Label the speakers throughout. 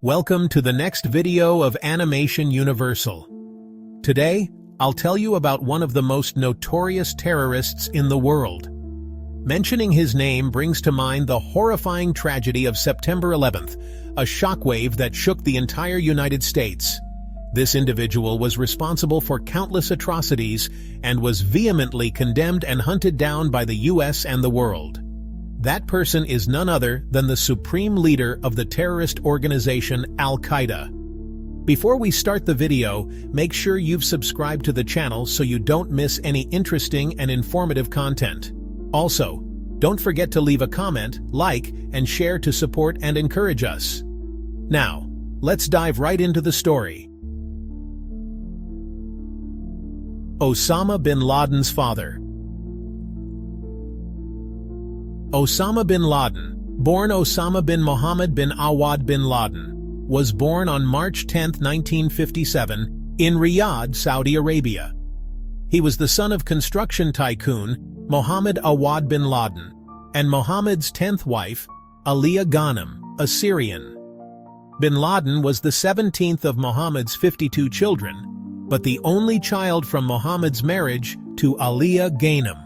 Speaker 1: Welcome to the next video of Animation Universal. Today, I'll tell you about one of the most notorious terrorists in the world. Mentioning his name brings to mind the horrifying tragedy of September 11th, a shockwave that shook the entire United States. This individual was responsible for countless atrocities and was vehemently condemned and hunted down by the US and the world. That person is none other than the supreme leader of the terrorist organization Al-Qaeda. Before we start the video, make sure you've subscribed to the channel so you don't miss any interesting and informative content. Also, don't forget to leave a comment, like, and share to support and encourage us. Now, let's dive right into the story. Osama bin Laden's father. Osama bin Laden, born Osama bin Muhammad bin Awad bin Laden, was born on March 10, 1957, in Riyadh, Saudi Arabia. He was the son of construction tycoon Mohammed Awad bin Laden and Mohammed's 10th wife, Aliyah Ghanem, a Syrian. Bin Laden was the 17th of Mohammed's 52 children, but the only child from Mohammed's marriage to Aliyah Ghanem.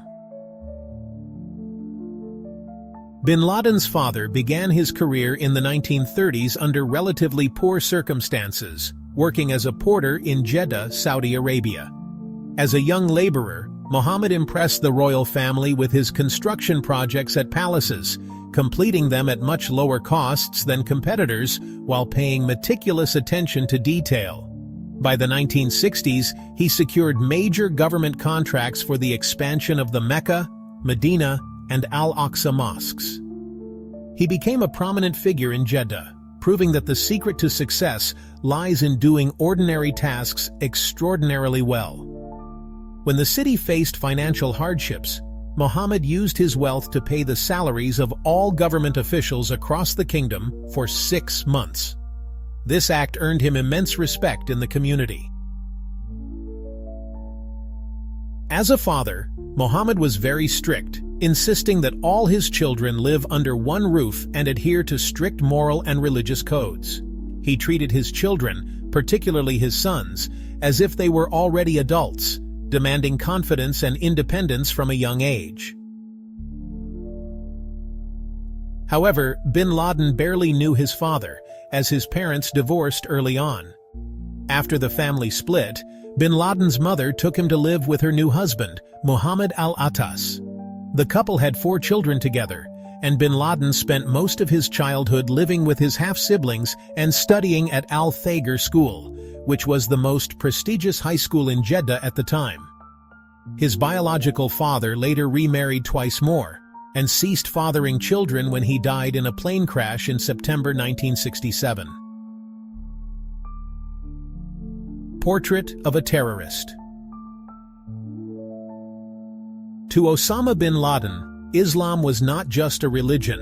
Speaker 1: Bin Laden's father began his career in the 1930s under relatively poor circumstances, working as a porter in Jeddah, Saudi Arabia. As a young laborer, Mohammed impressed the royal family with his construction projects at palaces, completing them at much lower costs than competitors while paying meticulous attention to detail. By the 1960s, he secured major government contracts for the expansion of the Mecca, Medina, and Al-Aqsa mosques. He became a prominent figure in Jeddah, proving that the secret to success lies in doing ordinary tasks extraordinarily well. When the city faced financial hardships, Mohammed used his wealth to pay the salaries of all government officials across the kingdom for 6 months. This act earned him immense respect in the community. As a father, Mohammed was very strict, insisting that all his children live under one roof and adhere to strict moral and religious codes. He treated his children, particularly his sons, as if they were already adults, demanding confidence and independence from a young age. However, bin Laden barely knew his father, as his parents divorced early on. After the family split, bin Laden's mother took him to live with her new husband, Muhammad al-Attas. The couple had 4 children together, and bin Laden spent most of his childhood living with his half-siblings and studying at Al-Thager School, which was the most prestigious high school in Jeddah at the time. His biological father later remarried twice more, and ceased fathering children when he died in a plane crash in September 1967. Portrait of a terrorist. To Osama bin Laden, Islam was not just a religion.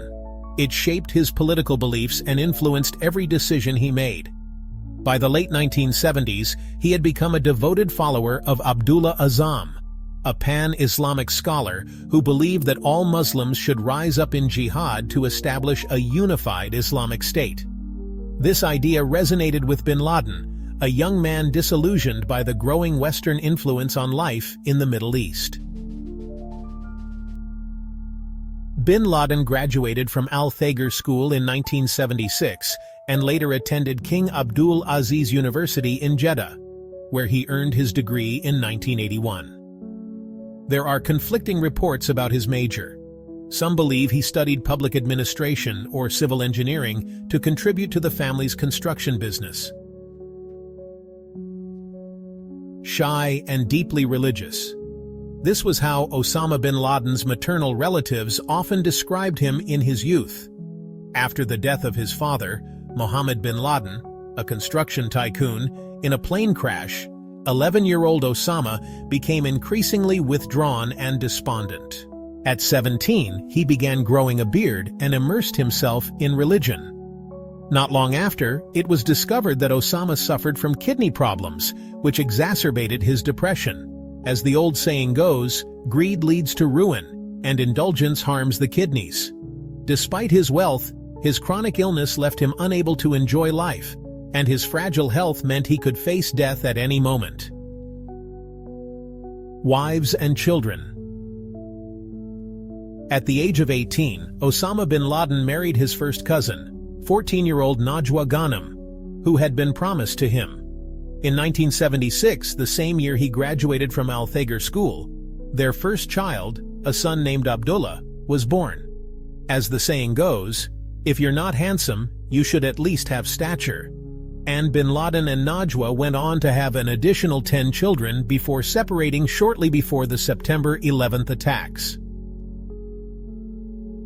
Speaker 1: It shaped his political beliefs and influenced every decision he made. By the late 1970s, he had become a devoted follower of Abdullah Azzam, a pan-Islamic scholar who believed that all Muslims should rise up in jihad to establish a unified Islamic state. This idea resonated with bin Laden, a young man disillusioned by the growing Western influence on life in the Middle East. Bin Laden graduated from Al-Thager School in 1976 and later attended King Abdul Aziz University in Jeddah, where he earned his degree in 1981. There are conflicting reports about his major. Some believe he studied public administration or civil engineering to contribute to the family's construction business. Shy and deeply religious. This was how Osama bin Laden's maternal relatives often described him in his youth. After the death of his father, Mohammed bin Laden, a construction tycoon, in a plane crash, 11-year-old Osama became increasingly withdrawn and despondent. At 17, he began growing a beard and immersed himself in religion. Not long after, it was discovered that Osama suffered from kidney problems, which exacerbated his depression. As the old saying goes, greed leads to ruin, and indulgence harms the kidneys. Despite his wealth, His chronic illness left him unable to enjoy life, and his fragile health meant he could face death at any moment. Wives and children. At the age of 18, Osama bin Laden married his first cousin, 14-year-old Najwa Ghanem, who had been promised to him. In 1976, the same year he graduated from Al-Thager School, their first child, a son named Abdullah, was born. As the saying goes, if you're not handsome, you should at least have stature. And bin Laden and Najwa went on to have an additional 10 children before separating shortly before the September 11th attacks.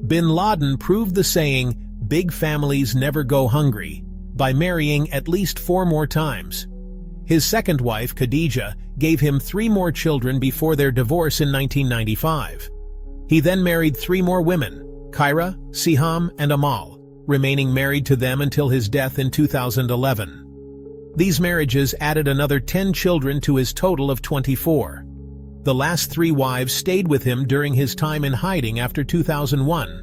Speaker 1: Bin Laden proved the saying, "Big families never go hungry," by marrying at least 4 more times. His second wife, Khadija, gave him 3 more children before their divorce in 1995. He then married 3 more women, Kyra, Siham, and Amal, remaining married to them until his death in 2011. These marriages added another 10 children to his total of 24. The last 3 wives stayed with him during his time in hiding after 2001.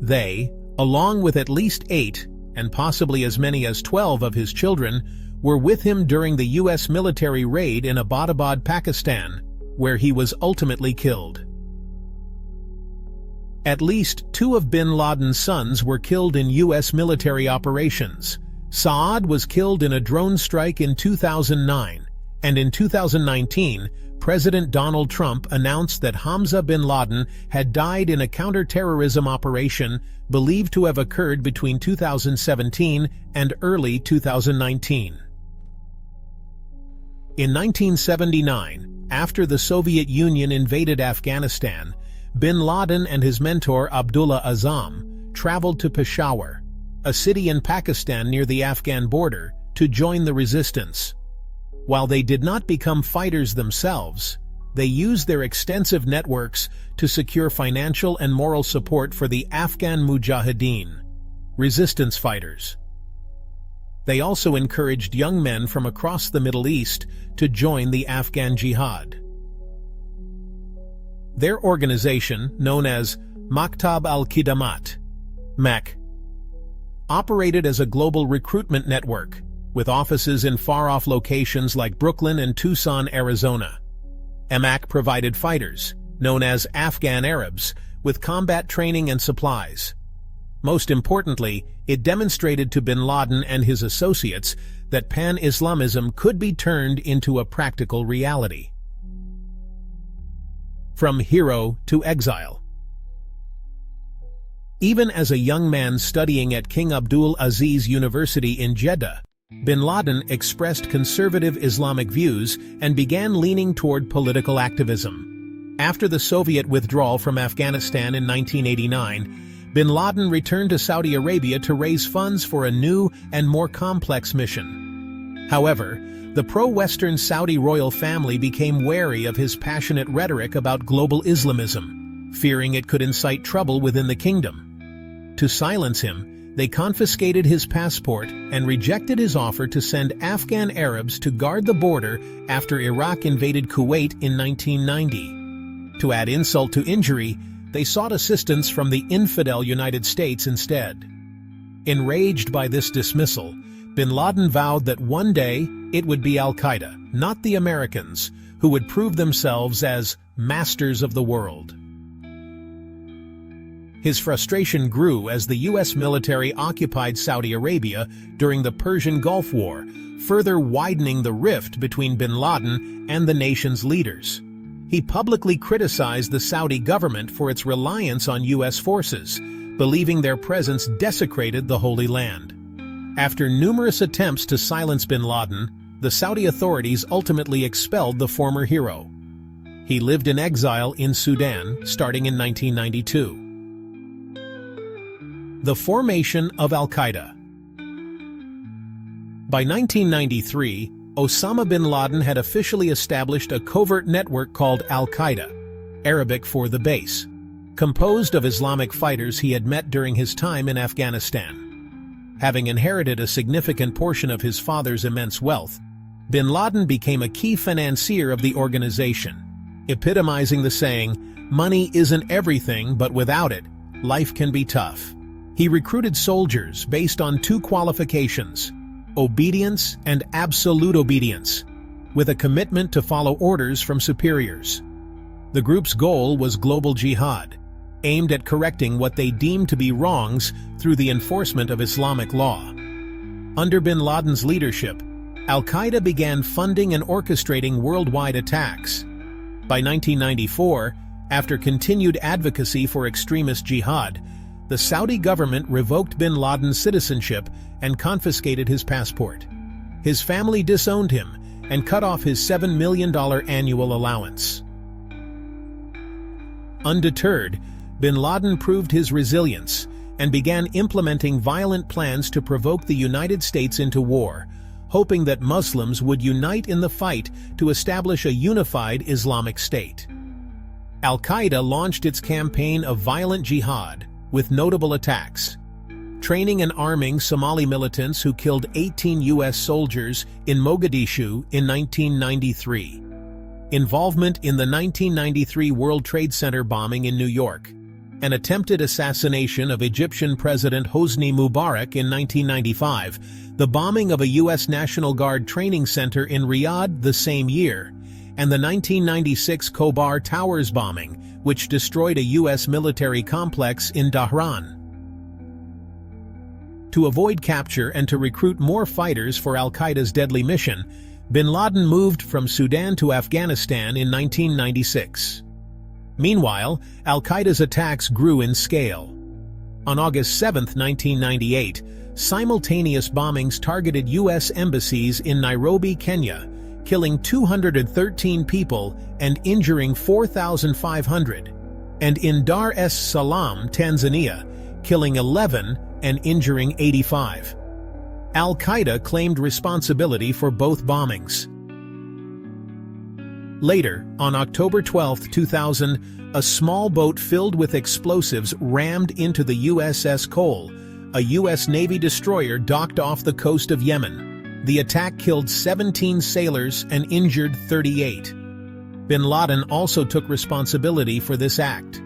Speaker 1: They, along with at least 8, and possibly as many as 12 of his children, were with him during the U.S. military raid in Abbottabad, Pakistan, where he was ultimately killed. At least 2 of bin Laden's sons were killed in U.S. military operations. Saad was killed in a drone strike in 2009, and in 2019, President Donald Trump announced that Hamza bin Laden had died in a counter-terrorism operation believed to have occurred between 2017 and early 2019. In 1979, after the Soviet Union invaded Afghanistan, bin Laden and his mentor Abdullah Azzam traveled to Peshawar, a city in Pakistan near the Afghan border, to join the resistance. While they did not become fighters themselves, they used their extensive networks to secure financial and moral support for the Afghan Mujahideen, resistance fighters. They also encouraged young men from across the Middle East to join the Afghan Jihad. Their organization, known as Maktab al-Khidamat, MEK, operated as a global recruitment network, with offices in far-off locations like Brooklyn and Tucson, Arizona. MEK provided fighters, known as Afghan Arabs, with combat training and supplies. Most importantly, it demonstrated to bin Laden and his associates that pan-Islamism could be turned into a practical reality. From hero to exile. Even as a young man studying at King Abdul Aziz University in Jeddah, bin Laden expressed conservative Islamic views and began leaning toward political activism. After the Soviet withdrawal from Afghanistan in 1989, bin Laden returned to Saudi Arabia to raise funds for a new and more complex mission. However, the pro-Western Saudi royal family became wary of his passionate rhetoric about global Islamism, fearing it could incite trouble within the kingdom. To silence him, they confiscated his passport and rejected his offer to send Afghan Arabs to guard the border after Iraq invaded Kuwait in 1990. To add insult to injury, they sought assistance from the infidel United States instead. Enraged by this dismissal, bin Laden vowed that one day it would be Al-Qaeda, not the Americans, who would prove themselves as masters of the world. His frustration grew as the U.S. military occupied Saudi Arabia during the Persian Gulf War, further widening the rift between bin Laden and the nation's leaders. He publicly criticized the Saudi government for its reliance on U.S. forces, believing their presence desecrated the Holy Land. After numerous attempts to silence bin Laden, the Saudi authorities ultimately expelled the former hero. He lived in exile in Sudan starting in 1992. The formation of Al-Qaeda. By 1993, Osama bin Laden had officially established a covert network called Al-Qaeda, Arabic for the base, composed of Islamic fighters he had met during his time in Afghanistan. Having inherited a significant portion of his father's immense wealth, bin Laden became a key financier of the organization, epitomizing the saying, "Money isn't everything, but without it, life can be tough." He recruited soldiers based on two qualifications: obedience and absolute obedience, with a commitment to follow orders from superiors. The group's goal was global jihad, aimed at correcting what they deemed to be wrongs through the enforcement of Islamic law. Under bin Laden's leadership, Al-Qaeda began funding and orchestrating worldwide attacks. By 1994, after continued advocacy for extremist jihad, the Saudi government revoked bin Laden's citizenship and confiscated his passport. His family disowned him and cut off his $7 million annual allowance. Undeterred, bin Laden proved his resilience and began implementing violent plans to provoke the United States into war, hoping that Muslims would unite in the fight to establish a unified Islamic State. Al-Qaeda launched its campaign of violent jihad, with notable attacks. Training and arming Somali militants who killed 18 U.S. soldiers in Mogadishu in 1993. Involvement in the 1993 World Trade Center bombing in New York. An attempted assassination of Egyptian President Hosni Mubarak in 1995, the bombing of a U.S. National Guard training center in Riyadh the same year, and the 1996 Khobar Towers bombing, which destroyed a U.S. military complex in Dhahran. To avoid capture and to recruit more fighters for Al-Qaeda's deadly mission, bin Laden moved from Sudan to Afghanistan in 1996. Meanwhile, Al-Qaeda's attacks grew in scale. On August 7, 1998, simultaneous bombings targeted U.S. embassies in Nairobi, Kenya, killing 213 people and injuring 4,500, and in Dar es Salaam, Tanzania, killing 11 and injuring 85. Al-Qaeda claimed responsibility for both bombings. Later, on October 12, 2000, a small boat filled with explosives rammed into the USS Cole, a U.S. Navy destroyer docked off the coast of Yemen. The attack killed 17 sailors and injured 38. Bin Laden also took responsibility for this act.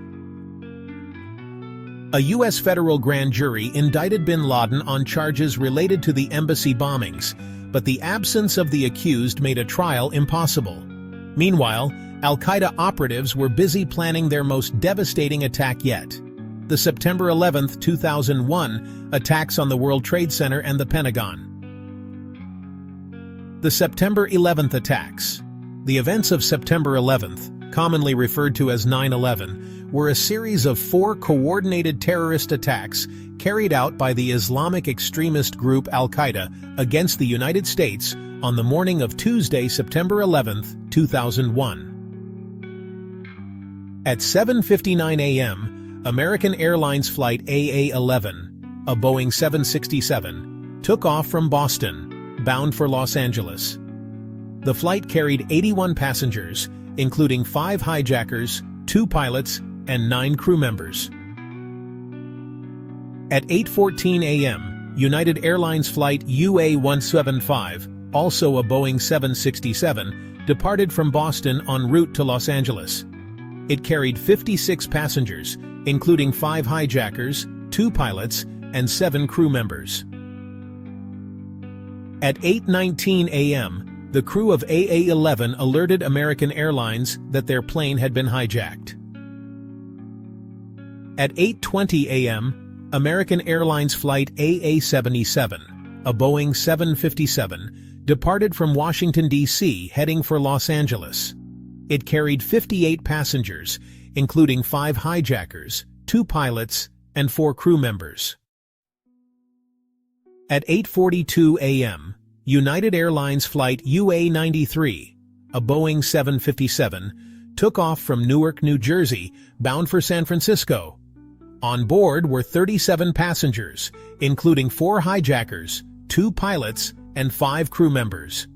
Speaker 1: A U.S. federal grand jury indicted bin Laden on charges related to the embassy bombings, but the absence of the accused made a trial impossible. Meanwhile, Al-Qaeda operatives were busy planning their most devastating attack yet: the September 11, 2001 attacks on the World Trade Center and the Pentagon. The September 11th attacks. The events of September 11th, commonly referred to as 9/11, were a series of 4 coordinated terrorist attacks carried out by the Islamic extremist group Al-Qaeda against the United States on the morning of Tuesday, September 11, 2001. At 7:59 a.m., American Airlines Flight AA-11, a Boeing 767, took off from Boston, bound for Los Angeles. The flight carried 81 passengers, including 5 hijackers, 2 pilots, and 9 crew members. At 8:14 a.m., United Airlines Flight UA-175, also a Boeing 767, departed from Boston en route to Los Angeles. It carried 56 passengers, including 5 hijackers, 2 pilots, and 7 crew members. At 8:19 a.m., the crew of AA-11 alerted American Airlines that their plane had been hijacked. At 8:20 a.m., American Airlines Flight AA-77, a Boeing 757, departed from Washington, D.C., heading for Los Angeles. It carried 58 passengers, including 5 hijackers, 2 pilots, and 4 crew members. At 8:42 a.m., United Airlines Flight UA-93, a Boeing 757, took off from Newark, New Jersey, bound for San Francisco. On board were 37 passengers, including 4 hijackers, 2 pilots, and 5 crew members.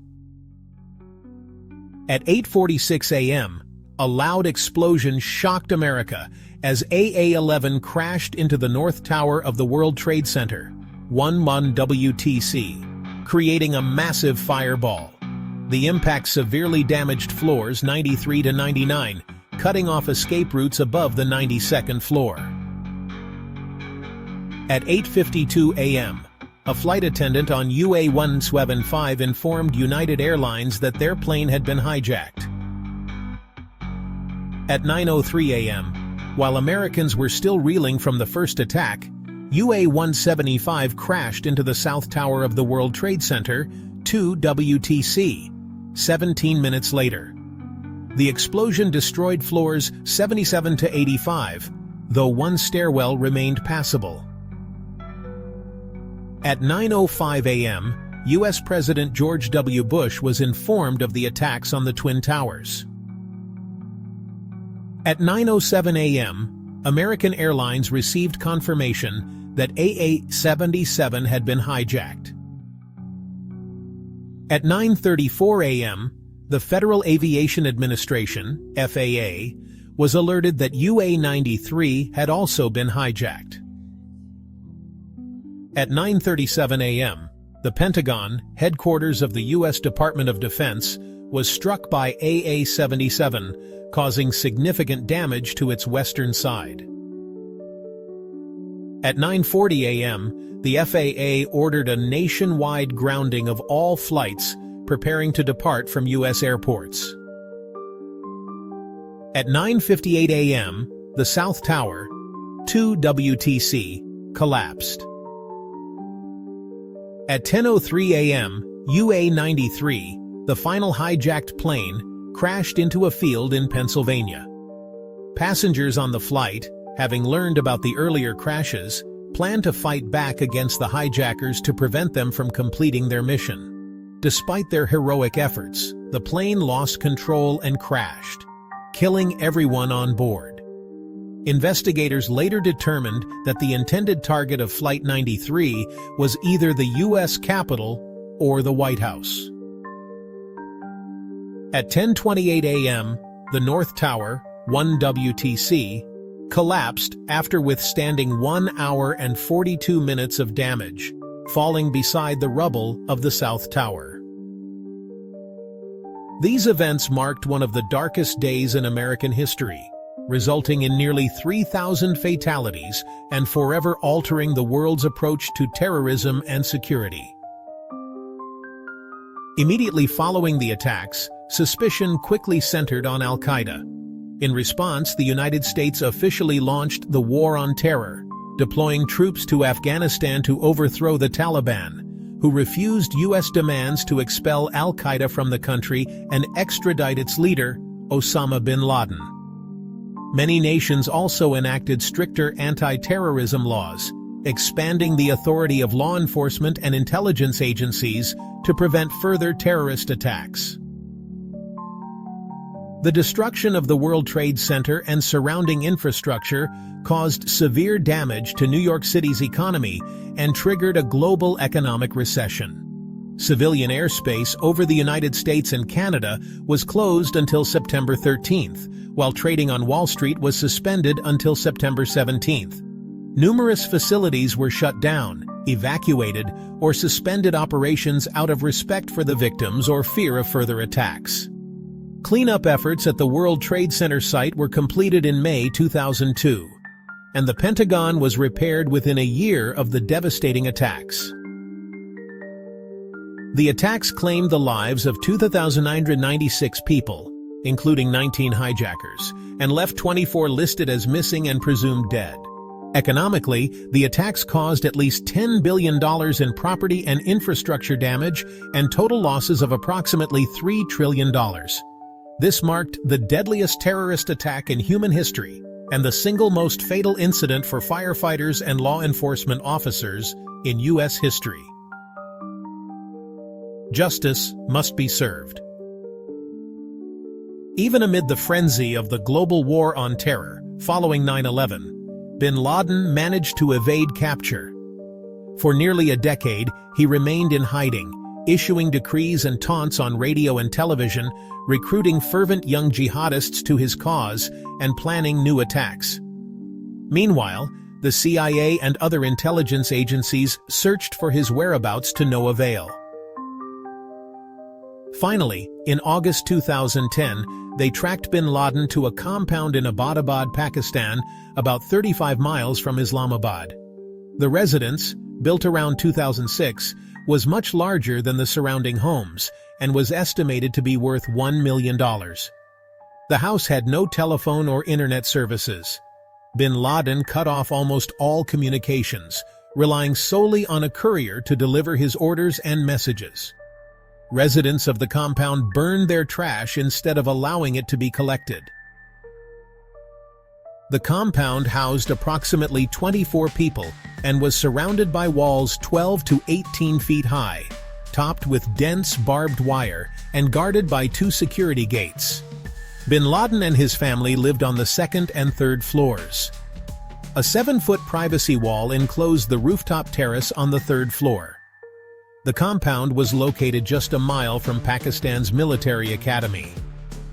Speaker 1: At 8:46 a.m., a loud explosion shocked America as AA-11 crashed into the North Tower of the World Trade Center, 11 WTC, creating a massive fireball. The impact severely damaged floors 93 to 99, cutting off escape routes above the 92nd floor. At 8:52 a.m., a flight attendant on UA-175 informed United Airlines that their plane had been hijacked. At 9:03 a.m., while Americans were still reeling from the first attack, UA-175 crashed into the South Tower of the World Trade Center, 2 WTC, 17 minutes later. The explosion destroyed floors 77 to 85, though one stairwell remained passable. At 9:05 a.m., U.S. President George W. Bush was informed of the attacks on the Twin Towers. At 9:07 a.m., American Airlines received confirmation that AA-77 had been hijacked. At 9:34 a.m., the Federal Aviation Administration, FAA, was alerted that UA-93 had also been hijacked. At 9:37 a.m., the Pentagon, headquarters of the U.S. Department of Defense, was struck by AA-77, causing significant damage to its western side. At 9:40 a.m., the FAA ordered a nationwide grounding of all flights preparing to depart from U.S. airports. At 9:58 a.m., the South Tower, 2 WTC, collapsed. At 10:03 a.m., UA-93, the final hijacked plane, crashed into a field in Pennsylvania. Passengers on the flight, having learned about the earlier crashes, planned to fight back against the hijackers to prevent them from completing their mission. Despite their heroic efforts, the plane lost control and crashed, killing everyone on board. Investigators later determined that the intended target of Flight 93 was either the U.S. Capitol or the White House. At 10:28 a.m., the North Tower, 1 WTC, collapsed after withstanding 1 hour and 42 minutes of damage, falling beside the rubble of the South Tower. These events marked one of the darkest days in American history, resulting in nearly 3,000 fatalities and forever altering the world's approach to terrorism and security. Immediately following the attacks, suspicion quickly centered on Al-Qaeda. In response, the United States officially launched the War on Terror, deploying troops to Afghanistan to overthrow the Taliban, who refused U.S. demands to expel Al-Qaeda from the country and extradite its leader, Osama Bin Laden. Many nations also enacted stricter anti-terrorism laws, expanding the authority of law enforcement and intelligence agencies to prevent further terrorist attacks. The destruction of the World Trade Center and surrounding infrastructure caused severe damage to New York City's economy and triggered a global economic recession. Civilian airspace over the United States and Canada was closed until September 13th, while trading on Wall Street was suspended until September 17th. Numerous facilities were shut down, evacuated, or suspended operations out of respect for the victims or fear of further attacks. Cleanup efforts at the World Trade Center site were completed in May 2002, and the Pentagon was repaired within a year of the devastating attacks. The attacks claimed the lives of 2,996 people, including 19 hijackers, and left 24 listed as missing and presumed dead. Economically, the attacks caused at least $10 billion in property and infrastructure damage and total losses of approximately $3 trillion. This marked the deadliest terrorist attack in human history and the single most fatal incident for firefighters and law enforcement officers in U.S. history. Justice must be served. Even amid the frenzy of the global war on terror following 9/11, Bin Laden managed to evade capture. For nearly a decade, he remained in hiding, issuing decrees and taunts on radio and television, recruiting fervent young jihadists to his cause, and planning new attacks. Meanwhile, the CIA and other intelligence agencies searched for his whereabouts to no avail. Finally, in August 2010, they tracked Bin Laden to a compound in Abbottabad, Pakistan, about 35 miles from Islamabad. The residence, built around 2006, was much larger than the surrounding homes and was estimated to be worth $1 million. The house had no telephone or internet services. Bin Laden cut off almost all communications, relying solely on a courier to deliver his orders and messages. Residents of the compound burned their trash instead of allowing it to be collected. The compound housed approximately 24 people and was surrounded by walls 12 to 18 feet high, topped with dense barbed wire and guarded by 2 security gates. Bin Laden and his family lived on the second and third floors. A 7-foot privacy wall enclosed the rooftop terrace on the third floor. The compound was located just a mile from Pakistan's military academy.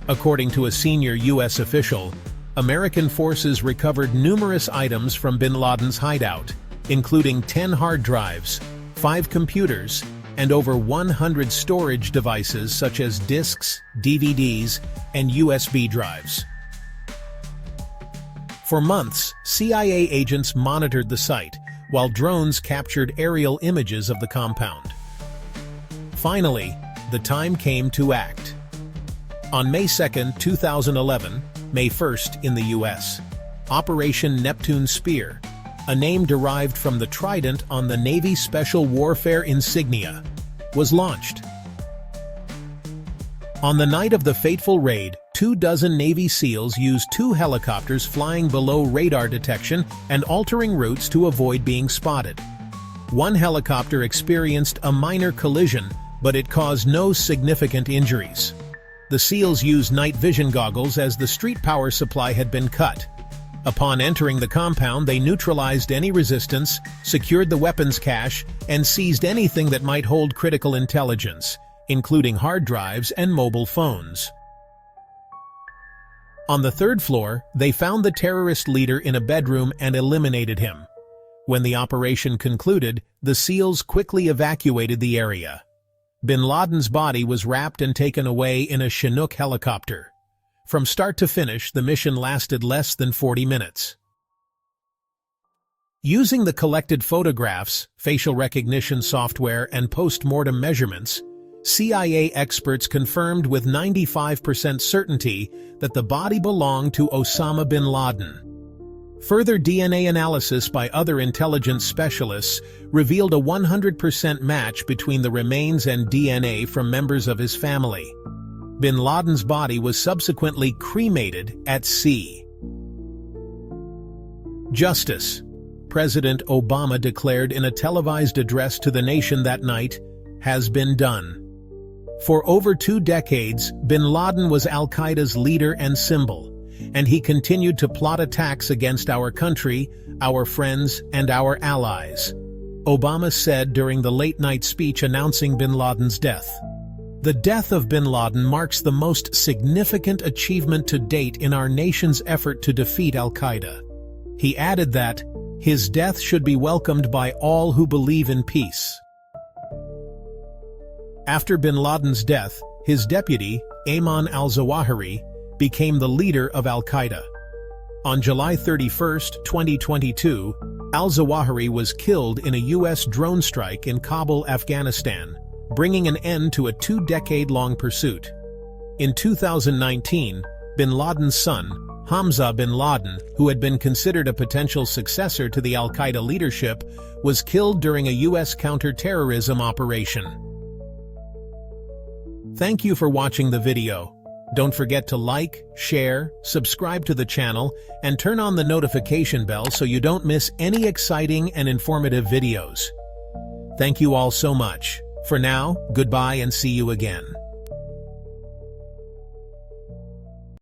Speaker 1: According to a senior U.S. official, American forces recovered numerous items from Bin Laden's hideout, including 10 hard drives, 5 computers, and over 100 storage devices such as discs, DVDs, and USB drives. For months, CIA agents monitored the site, while drones captured aerial images of the compound. Finally, the time came to act. On May 2, 2011, May 1st in the U.S., Operation Neptune Spear, a name derived from the trident on the Navy Special Warfare insignia, was launched. On the night of the fateful raid, 24 Navy SEALs used 2 helicopters flying below radar detection and altering routes to avoid being spotted. 1 helicopter experienced a minor collision, but it caused no significant injuries. The SEALs used night vision goggles as the street power supply had been cut. Upon entering the compound, they neutralized any resistance, secured the weapons cache, and seized anything that might hold critical intelligence, including hard drives and mobile phones. On the 3rd floor, they found the terrorist leader in a bedroom and eliminated him. When the operation concluded, the SEALs quickly evacuated the area. Bin Laden's body was wrapped and taken away in a Chinook helicopter. From start to finish, the mission lasted less than 40 minutes. Using the collected photographs, facial recognition software, and post-mortem measurements, CIA experts confirmed with 95% certainty that the body belonged to Osama bin Laden. Further DNA analysis by other intelligence specialists revealed a 100% match between the remains and DNA from members of his family. Bin Laden's body was subsequently cremated at sea. Justice. President Obama declared in a televised address to the nation that night, has been done. For over 2 decades, bin Laden was al-Qaeda's leader and symbol, and he continued to plot attacks against our country, our friends, and our allies. Obama said during the late-night speech announcing bin Laden's death. The death of bin Laden marks the most significant achievement to date in our nation's effort to defeat al-Qaeda. He added that, his death should be welcomed by all who believe in peace. After bin Laden's death, his deputy, Ayman al-Zawahiri, became the leader of al-Qaeda. On July 31, 2022, al-Zawahiri was killed in a U.S. drone strike in Kabul, Afghanistan, bringing an end to a 2-decade-long pursuit. In 2019, bin Laden's son, Hamza bin Laden, who had been considered a potential successor to the al-Qaeda leadership, was killed during a U.S. counter-terrorism operation. Thank you for watching the video. Don't forget to like, share, subscribe to the channel, and turn on the notification bell so you don't miss any exciting and informative videos. Thank you all so much. For now, goodbye and see you again.